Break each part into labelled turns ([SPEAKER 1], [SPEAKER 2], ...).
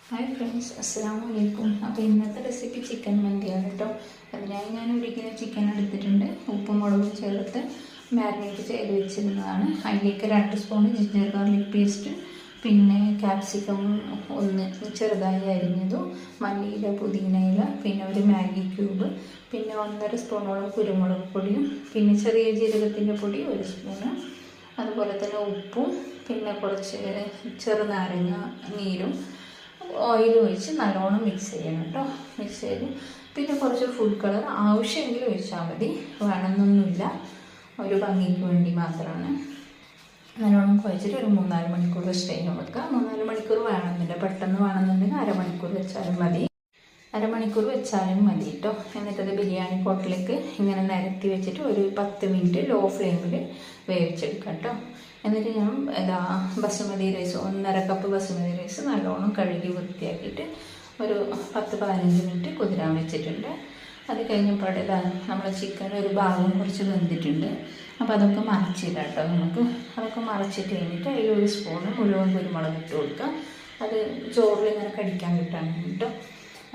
[SPEAKER 1] Hi friends, അസ്സലാമു അലൈക്കും. അപ്പോൾ ഇന്നത്തെ റെസിപ്പി ചിക്കൻ മന്തിയാണ് കേട്ടോ. അതിനായി ഞാൻ ഒരിക്കലും ചിക്കൻ എടുത്തിട്ടുണ്ട്. ഉപ്പും മുളകും ചേർത്ത് മാരിനേറ്റ് ചെയ്ത് വെച്ചിരുന്നതാണ്. അതിലേക്ക് 2 സ്പൂൺ ജിഞ്ചർ ഗാർലിക് പേസ്റ്റ്, പിന്നെ ക്യാപ്സിക്കം ഒന്ന് ചെറുതായി അരിഞ്ഞതും, മല്ലിയില, പുതിനയില, പിന്നെ ഒരു മാഗി ക്യൂബ്, പിന്നെ 1.5 സ്പൂണോളം കുരുമുളക് പൊടിയും, പിന്നെ ചെറിയ ജീരകത്തിൻ്റെ പൊടി 1 സ്പൂണ്, അതുപോലെ തന്നെ ഉപ്പും, പിന്നെ കുറച്ച് ചെറുനാരങ്ങ നീരും ഓയിൽ ഒഴിച്ച് നല്ലോണം മിക്സ് ചെയ്യണം കേട്ടോ. മിക്സ് ചെയ്ത് പിന്നെ കുറച്ച് ഫുഡ് കളർ ആവശ്യമെങ്കിൽ ഒഴിച്ചാൽ മതി, വേണമെന്നൊന്നുമില്ല, ഒരു ഭംഗിക്ക് വേണ്ടി മാത്രമാണ്. നല്ലോണം കുഴച്ചിട്ട് ഒരു 3-4 മണിക്കൂർ റെസ്റ്റ് ചെയ്യാൻ വെക്കുക. 3-4 മണിക്കൂർ വേണമെന്നില്ല, പെട്ടെന്ന് വേണമെന്നുണ്ടെങ്കിൽ അരമണിക്കൂർ വെച്ചാലും മതി. അരമണിക്കൂർ വെച്ചാലും മതി കേട്ടോ. എന്നിട്ടത് ബിരിയാണി പോട്ടിലേക്ക് ഇങ്ങനെ നിരത്തി വെച്ചിട്ട് ഒരു 10 മിനിറ്റ് ലോ ഫ്ലെയിമിൽ വേവിച്ചെടുക്കാം കേട്ടോ. എന്നിട്ട് ഞാൻ basmati rice 1.5 cup basmati rice നല്ലോണം കഴുകി വൃത്തിയാക്കിയിട്ട് ഒരു 10-15 മിനിറ്റ് കുതിരാൻ വെച്ചിട്ടുണ്ട്. അത് കഴിഞ്ഞപ്പോൾ നമ്മുടെ ചിക്കൻ ഒരു ഭാഗം കുറച്ച് വെന്തിട്ടുണ്ട്. അപ്പോൾ അതൊക്കെ മറച്ചിടാം കേട്ടോ. നമുക്ക് അതൊക്കെ മറച്ചിട്ട് കഴിഞ്ഞിട്ട് അതിൽ 1 സ്പൂണ് മുഴുവൻ കുരുമുളക് ഇട്ട് കൊടുക്കാം. അത് ചോറിൽ ഇങ്ങനെ കടിക്കാൻ കിട്ടാൻ കേട്ടോ.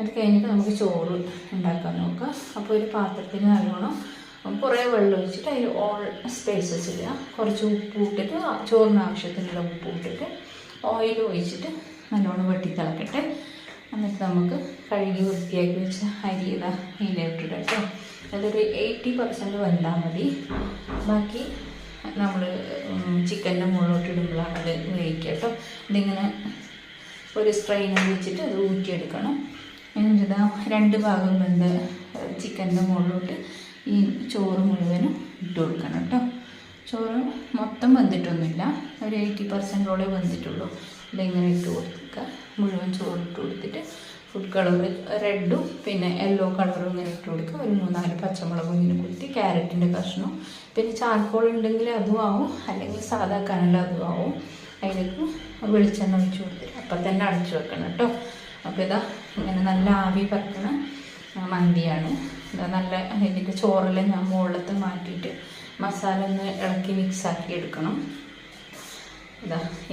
[SPEAKER 1] അത് കഴിഞ്ഞിട്ട് നമുക്ക് ചോറ് ഉണ്ടാക്കാൻ നോക്കാം. അപ്പോൾ ഒരു പാത്രത്തിൽ നല്ലോണം കുറേ വെള്ളം ഒഴിച്ചിട്ട് അതിൽ ഓൾ സ്പൈസസ് ഇടുക. കുറച്ച് ഉപ്പ് ഇട്ടിട്ട്, ചോറിന് ആവശ്യത്തിനുള്ള ഉപ്പ് ഇട്ടിട്ട് ഓയിൽ ഒഴിച്ചിട്ട് നല്ലോണം വെട്ടിത്തിളക്കട്ടെ. എന്നിട്ട് നമുക്ക് കഴുകി വൃത്തിയാക്കി വെച്ച അരി ഇതിലിട്ടിട്ട് കേട്ടോ. അതൊരു 80% വെന്താൽ മതി. ബാക്കി നമ്മൾ ചിക്കൻ്റെ മുകളിലോട്ട് ഇടുമ്പോഴാണ് അത് വേവിക്കുക കേട്ടോ. ഇതിങ്ങനെ ഒരു സ്ട്രെയിനർ വെച്ചിട്ട് അത് ഊറ്റിയെടുക്കണം. എന്നിട്ട് 2 ഭാഗം വെന്ത ചിക്കൻ്റെ മുകളിലോട്ട് ഈ ചോറ് മുഴുവനും ഇട്ട് കൊടുക്കണം കേട്ടോ. ചോറ് മൊത്തം വെന്തിട്ടൊന്നുമില്ല, ഒരു 80%ഓടെ വെന്തിട്ടുള്ളൂ. ഇതിങ്ങനെ ഇട്ട് കൊടുക്കുക. മുഴുവൻ ചോറ് ഇട്ട് കൊടുത്തിട്ട് ഫുഡ് കളർ റെഡും പിന്നെ യെല്ലോ കളറും ഇങ്ങനെ ഇട്ട് കൊടുക്കുക. ഒരു 3-4 പച്ചമുളകും ഇങ്ങനെ കുത്തി, ക്യാരറ്റിൻ്റെ കഷ്ണം, പിന്നെ ചാർക്കോൾ ഉണ്ടെങ്കിൽ അതും ആവും, അല്ലെങ്കിൽ സാധാ കനൽ അതും ആവും. അതിലേക്ക് വെളിച്ചെണ്ണ ഒഴിച്ച് കൊടുത്തിട്ട് അപ്പം തന്നെ അടച്ചു വെക്കണം കേട്ടോ. അപ്പോൾ ഇങ്ങനെ നല്ല ആവി പറക്കണ മന്തിയാണ്. നല്ല ഇതിൻ്റെ ചോറെല്ലാം ഞാൻ മുകളിലത്തെ മാറ്റിയിട്ട് മസാല ഒന്ന് ഇളക്കി മിക്സാക്കി എടുക്കണം.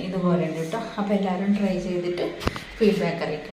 [SPEAKER 1] ഇതുപോലെ ഉണ്ട് കേട്ടോ. അപ്പോൾ എല്ലാവരും ട്രൈ ചെയ്തിട്ട് ഫീഡ്ബാക്ക് അറിയിക്കും.